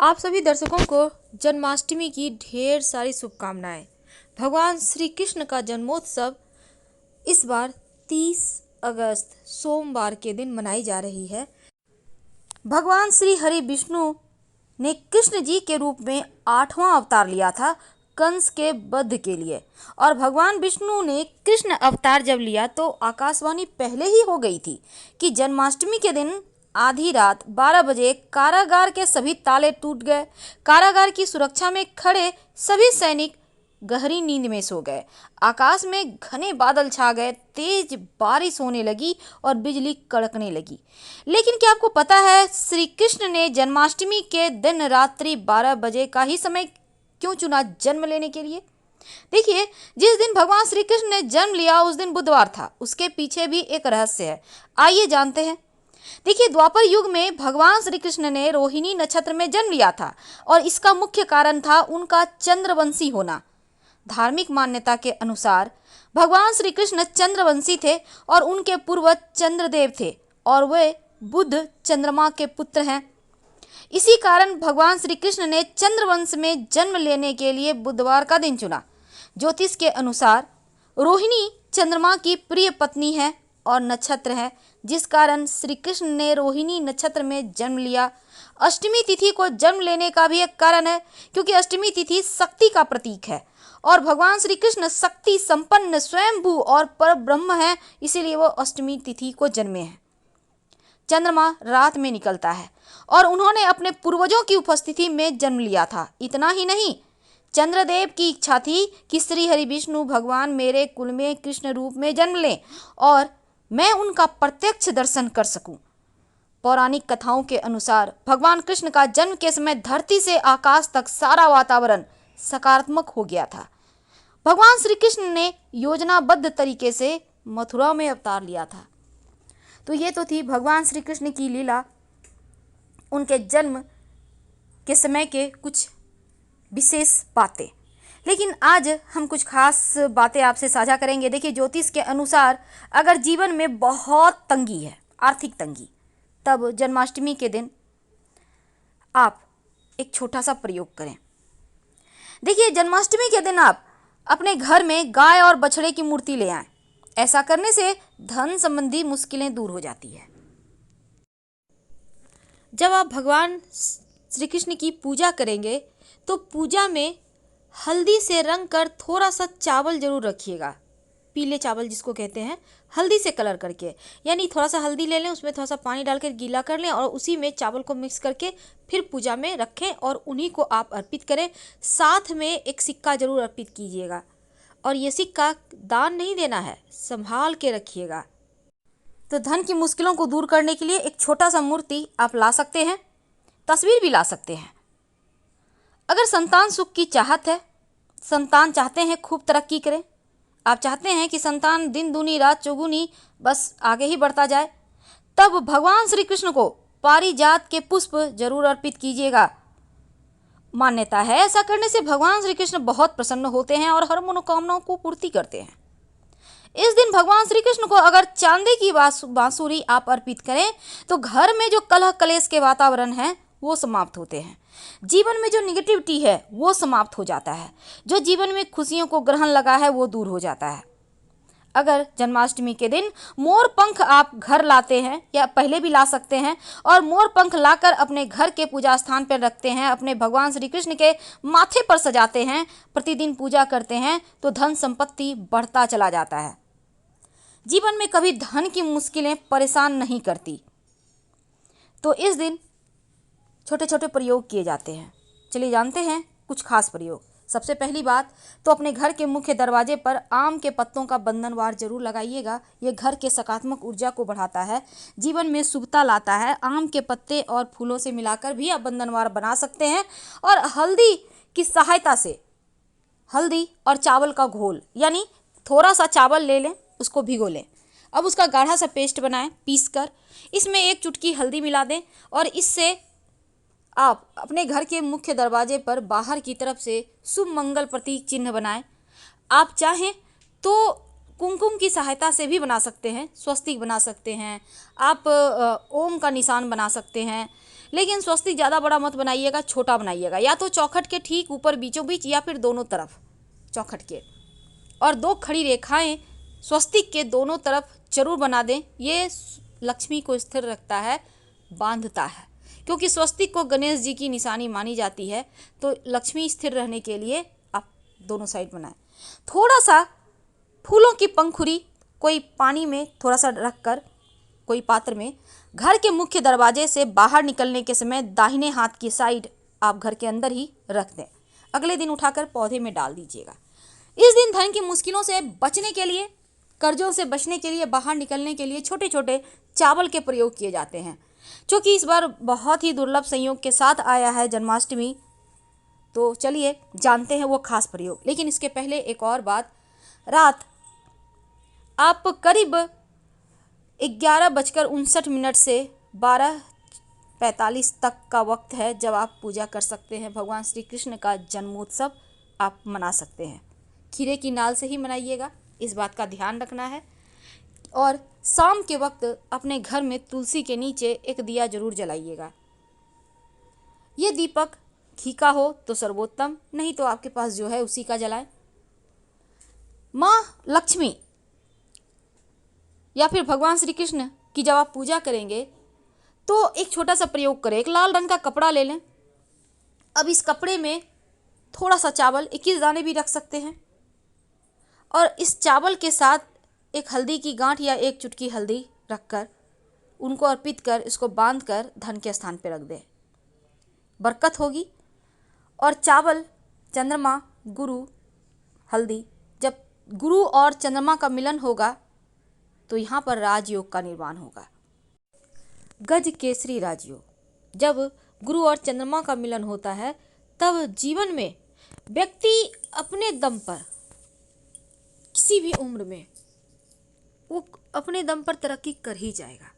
आप सभी दर्शकों को जन्माष्टमी की ढेर सारी शुभकामनाएं। भगवान श्री कृष्ण का जन्मोत्सव इस बार 30 अगस्त सोमवार के दिन मनाई जा रही है। भगवान श्री हरि विष्णु ने कृष्ण जी के रूप में 8वां अवतार लिया था कंस के वध के लिए, और भगवान विष्णु ने कृष्ण अवतार जब लिया तो आकाशवाणी पहले ही हो गई थी कि जन्माष्टमी के दिन आधी रात 12 बजे कारागार के सभी ताले टूट गए। कारागार की सुरक्षा में खड़े सभी सैनिक गहरी नींद में सो गए। आकाश में घने बादल छा गए, तेज बारिश होने लगी और बिजली कड़कने लगी। लेकिन क्या आपको पता है श्री कृष्ण ने जन्माष्टमी के दिन रात्रि 12 बजे का ही समय क्यों चुना जन्म लेने के लिए? देखिए, जिस दिन भगवान श्री कृष्ण ने जन्म लिया उस दिन बुधवार था। उसके पीछे भी एक रहस्य है, आइए जानते हैं। देखिए, द्वापर युग में भगवान श्री कृष्ण ने रोहिणी नक्षत्र में जन्म लिया था और इसका मुख्य कारण था उनका चंद्रवंशी होना। धार्मिक मान्यता के अनुसार भगवान श्री कृष्ण चंद्रवंशी थे और उनके पूर्वज चंद्रदेव थे और वे बुध चंद्रमा के पुत्र हैं। इसी कारण भगवान श्री कृष्ण ने चंद्रवंश में जन्म लेने के लिए बुधवार का दिन चुना। ज्योतिष के अनुसार रोहिणी चंद्रमा की प्रिय पत्नी है और नक्षत्र है, जिस कारण श्री कृष्ण ने रोहिणी नक्षत्र में जन्म लिया। अष्टमी तिथि को जन्म लेने का भी एक कारण है, क्योंकि अष्टमी तिथि शक्ति का प्रतीक है और भगवान श्री कृष्ण शक्ति संपन्न स्वयंभू और परब्रह्म है, इसीलिए वो अष्टमी तिथि को जन्मे हैं। चंद्रमा रात में निकलता है और उन्होंने अपने पूर्वजों की उपस्थिति में जन्म लिया था। इतना ही नहीं, चंद्रदेव की इच्छा थी कि श्री हरि विष्णु भगवान मेरे कुल में कृष्ण रूप में जन्म लें और मैं उनका प्रत्यक्ष दर्शन कर सकूं। पौराणिक कथाओं के अनुसार भगवान कृष्ण का जन्म के समय धरती से आकाश तक सारा वातावरण सकारात्मक हो गया था। भगवान श्री कृष्ण ने योजनाबद्ध तरीके से मथुरा में अवतार लिया था। तो ये तो थी भगवान श्री कृष्ण की लीला, उनके जन्म के समय के कुछ विशेष बातें। लेकिन आज हम कुछ खास बातें आपसे साझा करेंगे। देखिए, ज्योतिष के अनुसार अगर जीवन में बहुत तंगी है, आर्थिक तंगी, तब जन्माष्टमी के दिन आप एक छोटा सा प्रयोग करें। देखिए, जन्माष्टमी के दिन आप अपने घर में गाय और बछड़े की मूर्ति ले आएं। ऐसा करने से धन संबंधी मुश्किलें दूर हो जाती है। जब आप भगवान श्री कृष्ण की पूजा करेंगे तो पूजा में हल्दी से रंग कर थोड़ा सा चावल जरूर रखिएगा, पीले चावल जिसको कहते हैं, हल्दी से कलर करके। यानी थोड़ा सा हल्दी ले लें, उसमें थोड़ा सा पानी डालकर गीला कर लें और उसी में चावल को मिक्स करके फिर पूजा में रखें और उन्हीं को आप अर्पित करें। साथ में एक सिक्का जरूर अर्पित कीजिएगा और ये सिक्का दान नहीं देना है, संभाल के रखिएगा। तो धन की मुश्किलों को दूर करने के लिए एक छोटा सा मूर्ति आप ला सकते हैं, तस्वीर भी ला सकते हैं। अगर संतान सुख की चाहत है, संतान चाहते हैं खूब तरक्की करें, आप चाहते हैं कि संतान दिन दूनी रात चौगुनी बस आगे ही बढ़ता जाए, तब भगवान श्री कृष्ण को पारिजात के पुष्प जरूर अर्पित कीजिएगा। मान्यता है ऐसा करने से भगवान श्री कृष्ण बहुत प्रसन्न होते हैं और हर मनोकामनाओं को पूर्ति करते हैं। इस दिन भगवान श्री कृष्ण को अगर चांदी की बांसुरी आप अर्पित करें तो घर में जो कलह कलेश के वातावरण है वो समाप्त होते हैं। जीवन में जो निगेटिविटी है वो समाप्त हो जाता है। जो जीवन में खुशियों को ग्रहण लगा है वो दूर हो जाता है। अगर जन्माष्टमी के दिन मोर पंख आप घर लाते हैं या पहले भी ला सकते हैं और मोर पंख लाकर अपने घर के पूजा स्थान पर रखते हैं, अपने भगवान श्री कृष्ण के माथे पर सजाते हैं, प्रतिदिन पूजा करते हैं, तो धन संपत्ति बढ़ता चला जाता है। जीवन में कभी धन की मुश्किलें परेशान नहीं करती। तो इस दिन छोटे छोटे प्रयोग किए जाते हैं। चलिए जानते हैं कुछ खास प्रयोग। सबसे पहली बात तो अपने घर के मुख्य दरवाजे पर आम के पत्तों का बंधनवार जरूर लगाइएगा। ये घर के सकारात्मक ऊर्जा को बढ़ाता है, जीवन में शुभता लाता है। आम के पत्ते और फूलों से मिलाकर भी आप बंधनवार बना सकते हैं। और हल्दी की सहायता से, हल्दी और चावल का घोल, यानी थोड़ा सा चावल ले लें, उसको भिगो लें, अब उसका गाढ़ा सा पेस्ट बनाएं पीसकर, इसमें एक चुटकी हल्दी मिला दें और इससे आप अपने घर के मुख्य दरवाजे पर बाहर की तरफ से शुभ मंगल प्रतीक चिन्ह बनाएं। आप चाहें तो कुमकुम की सहायता से भी बना सकते हैं, स्वस्तिक बना सकते हैं, आप ओम का निशान बना सकते हैं। लेकिन स्वस्तिक ज़्यादा बड़ा मत बनाइएगा, छोटा बनाइएगा, या तो चौखट के ठीक ऊपर बीचों बीच या फिर दोनों तरफ चौखट के। और 2 खड़ी रेखाएं स्वस्तिक के दोनों तरफ जरूर बना दें। ये लक्ष्मी को स्थिर रखता है, बांधता है, क्योंकि स्वस्तिक को गणेश जी की निशानी मानी जाती है। तो लक्ष्मी स्थिर रहने के लिए आप दोनों साइड बनाएं। थोड़ा सा फूलों की पंखुड़ी कोई पानी में थोड़ा सा रखकर कोई पात्र में घर के मुख्य दरवाजे से बाहर निकलने के समय दाहिने हाथ की साइड आप घर के अंदर ही रख दें। अगले दिन उठाकर पौधे में डाल दीजिएगा। इस दिन धन की मुश्किलों से बचने के लिए, कर्जों से बचने के लिए, बाहर निकलने के लिए छोटे छोटे चावल के प्रयोग किए जाते हैं। क्योंकि इस बार बहुत ही दुर्लभ संयोग के साथ आया है जन्माष्टमी, तो चलिए जानते हैं वो खास प्रयोग। लेकिन इसके पहले एक और बात, रात आप करीब 11:59 से 12:45 तक का वक्त है जब आप पूजा कर सकते हैं। भगवान श्री कृष्ण का जन्मोत्सव आप मना सकते हैं। खीरे की नाल से ही मनाइएगा, इस बात का ध्यान रखना है। और शाम के वक्त अपने घर में तुलसी के नीचे एक दिया जरूर जलाइएगा। ये दीपक घी का हो तो सर्वोत्तम, नहीं तो आपके पास जो है उसी का जलाएं। माँ लक्ष्मी या फिर भगवान श्री कृष्ण की जब आप पूजा करेंगे तो एक छोटा सा प्रयोग करें। एक लाल रंग का कपड़ा ले लें। अब इस कपड़े में थोड़ा सा चावल, 21 दाने भी रख सकते हैं, और इस चावल के साथ एक हल्दी की गांठ या 1 चुटकी हल्दी रखकर उनको अर्पित कर इसको बांध कर धन के स्थान पर रख दें। बरकत होगी। और चावल, चंद्रमा, गुरु, हल्दी, जब गुरु और चंद्रमा का मिलन होगा तो यहाँ पर राजयोग का निर्माण होगा। गज केसरी राजयोग, जब गुरु और चंद्रमा का मिलन होता है तब जीवन में व्यक्ति अपने दम पर किसी भी उम्र में वो अपने दम पर तरक्की कर ही जाएगा।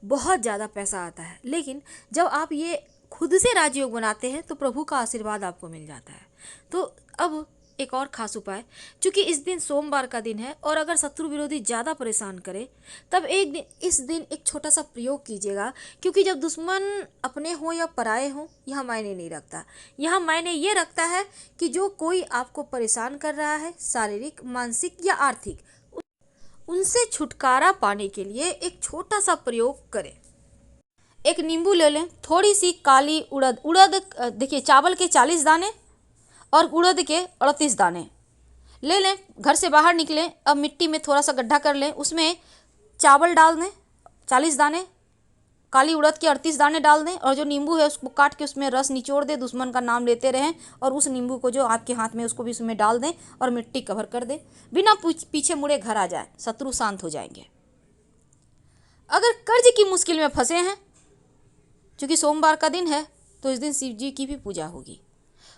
बहुत ज़्यादा पैसा आता है, लेकिन जब आप ये खुद से राजयोग बनाते हैं तो प्रभु का आशीर्वाद आपको मिल जाता है। तो अब एक और खास उपाय, क्योंकि इस दिन सोमवार का दिन है और अगर शत्रु विरोधी ज़्यादा परेशान करे तब इस दिन एक छोटा सा प्रयोग कीजिएगा। क्योंकि जब दुश्मन अपने हो या पराए हो, यहाँ मायने नहीं रखता। यहाँ मायने ये रखता है कि जो कोई आपको परेशान कर रहा है, शारीरिक, मानसिक या आर्थिक, उनसे छुटकारा पाने के लिए एक छोटा सा प्रयोग करें। एक नींबू ले लें, थोड़ी सी काली उड़द देखिए चावल के 40 दाने और उड़द के 38 दाने ले लें। घर से बाहर निकलें, अब मिट्टी में थोड़ा सा गड्ढा कर लें, उसमें चावल डाल दें 40 दाने, काली उड़द के 38 दाने डाल दें, और जो नींबू है उसको काट के उसमें रस निचोड़ दें। दुश्मन का नाम लेते रहें और उस नींबू को जो आपके हाथ में उसको भी उसमें डाल दें और मिट्टी कवर कर दें। बिना पीछे मुड़े घर आ जाए, शत्रु शांत हो जाएंगे। अगर कर्ज की मुश्किल में फंसे हैं, क्योंकि सोमवार का दिन है तो इस दिन शिव जी की भी पूजा होगी।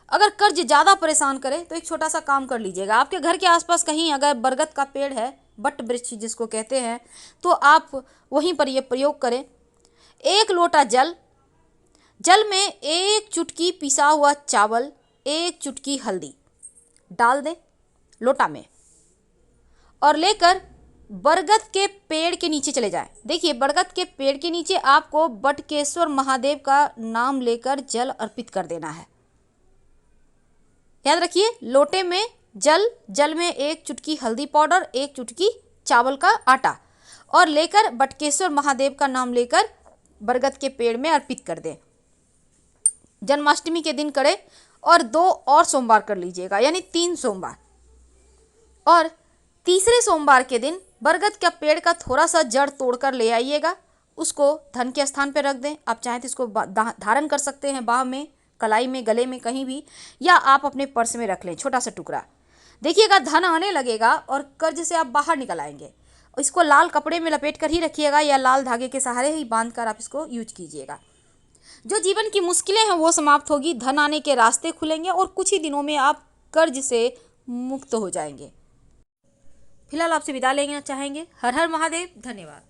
अगर कर्ज ज़्यादा परेशान करे तो एक छोटा सा काम कर लीजिएगा। आपके घर के आसपास कहीं अगर बरगद का पेड़ है, बट वृक्ष जिसको कहते हैं, तो आप वहीं पर ये प्रयोग करें। 1 लोटा जल में 1 चुटकी पिसा हुआ चावल, 1 चुटकी हल्दी डाल दें लोटा में, और लेकर बरगद के पेड़ के नीचे चले जाएं। देखिए बरगद के पेड़ के नीचे आपको बटकेश्वर महादेव का नाम लेकर जल अर्पित कर देना है। याद रखिए, लोटे में जल में 1 चुटकी हल्दी पाउडर, 1 चुटकी चावल का आटा, और लेकर बटकेश्वर महादेव का नाम लेकर बरगद के पेड़ में अर्पित कर दें। जन्माष्टमी के दिन करें और 2 और सोमवार कर लीजिएगा, यानी 3 सोमवार। और तीसरे सोमवार के दिन बरगद का पेड़ का थोड़ा सा जड़ तोड़कर ले आइएगा, उसको धन के स्थान पर रख दें। आप चाहें तो इसको धारण कर सकते हैं, बाह में, कलाई में, गले में, कहीं भी, या आप अपने पर्स में रख लें छोटा सा टुकड़ा। देखिएगा धन आने लगेगा और कर्ज से आप बाहर निकल आएंगे। इसको लाल कपड़े में लपेट कर ही रखिएगा या लाल धागे के सहारे ही बांध कर आप इसको यूज कीजिएगा। जो जीवन की मुश्किलें हैं वो समाप्त होगी, धन आने के रास्ते खुलेंगे और कुछ ही दिनों में आप कर्ज से मुक्त हो जाएंगे। फिलहाल आपसे विदा लेना चाहेंगे। हर हर महादेव। धन्यवाद।